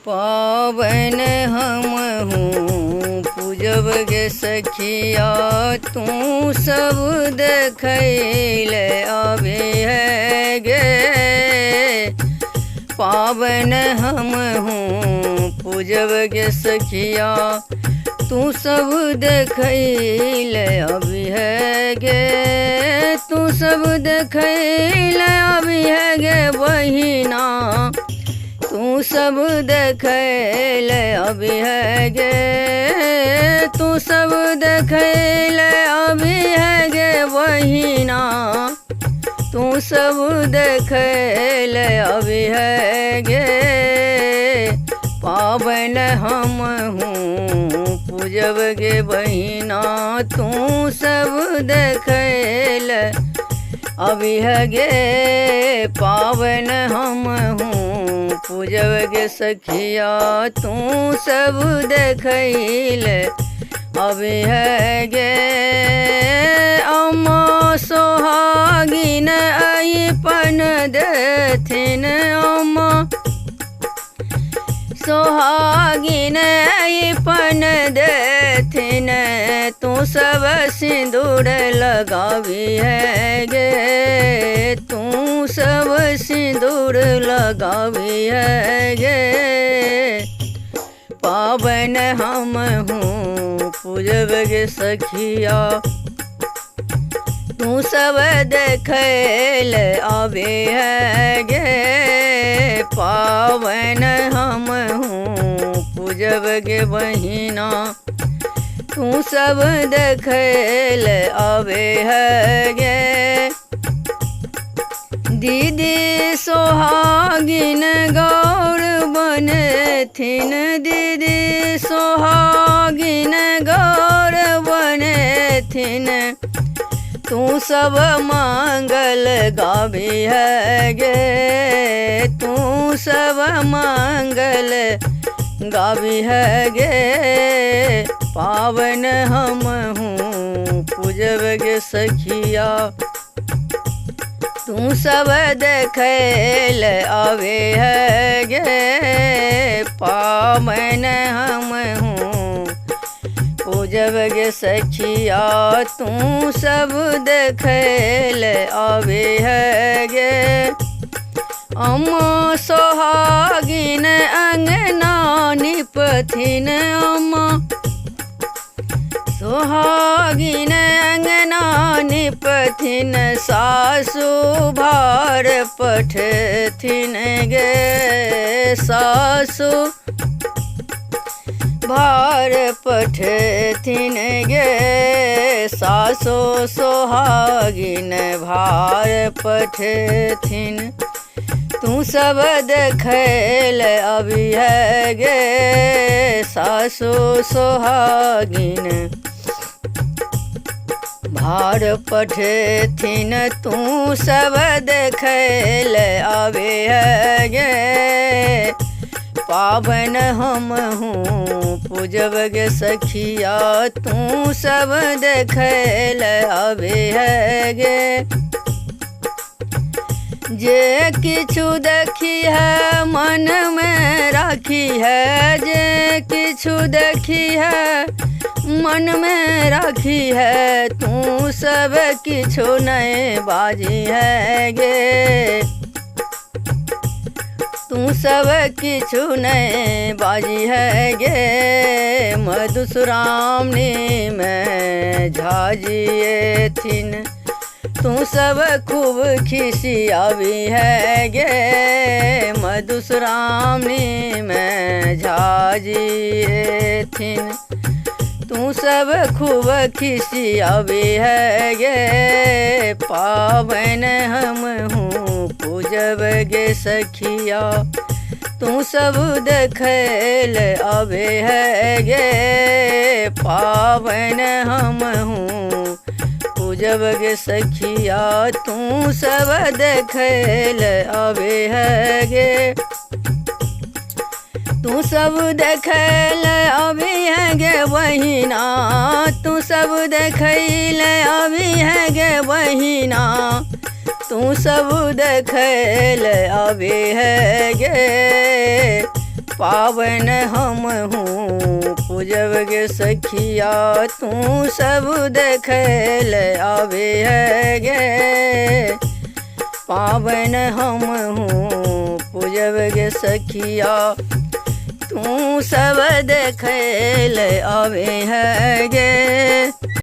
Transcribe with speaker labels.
Speaker 1: पावन हमहूँ पूजब गे सखिया, तू सब देखैले अभी है गे। पावन हमहूँ पूजब गे सखिया, तू सब देखैले अभी है गे। तू सब देखैले अभी है गे बहिना, तू सब देखैले अभी है गे। तू सब देखैले अभी है गे बहिना, तू सब देखैले अभी है गे। पावन हमहूँ पूजब गे बहिना, तू सब देखैले अभी है गे। पावन हमहूँ पूजब गे सखिया, तू सब देखैले अभी है गे। अम्मा सोहागिन अइपन देथिन, अम्मा सोहागिन अइपन देथिन, तू सब सिंदूर लगावी है गे। तू सब सिंदूर लगावी है गे। पावन हमहूँ पूजब गे सखिया, तू सब देखैले अभी है गे। पावन हमहूँ पूजब गे बहिना, तू सब देखैले अभी है गे। दीदी सोहागिन गौर बनेथिन, दीदी सोहागिन गौर बनेथिन, तू सब मंगल गावी है गे। तू सब मंगल गावी है गे। पावन हमहूँ पूजब गे सखिया, तू सब देखैले अभी है गे। पावन हमहूँ पूजब गे सखिया, तू सब देखैले अभी है गे। अम्मा सोहागिन अंगना निपथिन, अम्मा सोहागिन अंगना निपथिन, सासु भार पठथिन गे। सासु भार पठथिन गे। सासु सोहागिन भार पठथिन, तू सब देखैले अभी है गे। सासु सोहागिन भार पठथिन, तू सब देखैले अभी है गे। पावन हमहूँ पूजब गे सखिया, तू सब देखैले अभी है गे। जे किछु देखी है मन में राखी है, जे किछु देखी है मन में राखी है, तू सब किछु नहीं बाजी है गे। तू सब किछु नहीं बाजी है गे। मधुश्रावणी में झाजिए थिन, तू सब खूब खिसियावी है गे। मधुश्रावणी में झाजिए थिन, तू सब खूब खिसियावी है गे। पावन हमहूँ पूजब गे सखिया, तू सब देखैले अभी है गे। पावन हमहूँ पूजब गे सखिया, तू सब देखैले अभी है गे। तू सब देखैले अभी है गे बहिना, तू सब देखैले अभी है गे बहिना, तू सब देखैले अभी है गे। पावन हम हूँ पूजब गे सखिया तू सब देखैल आवे है गे। पावन हम हूँ पूजब गे सखिया तू सब देखैल आवे है गे।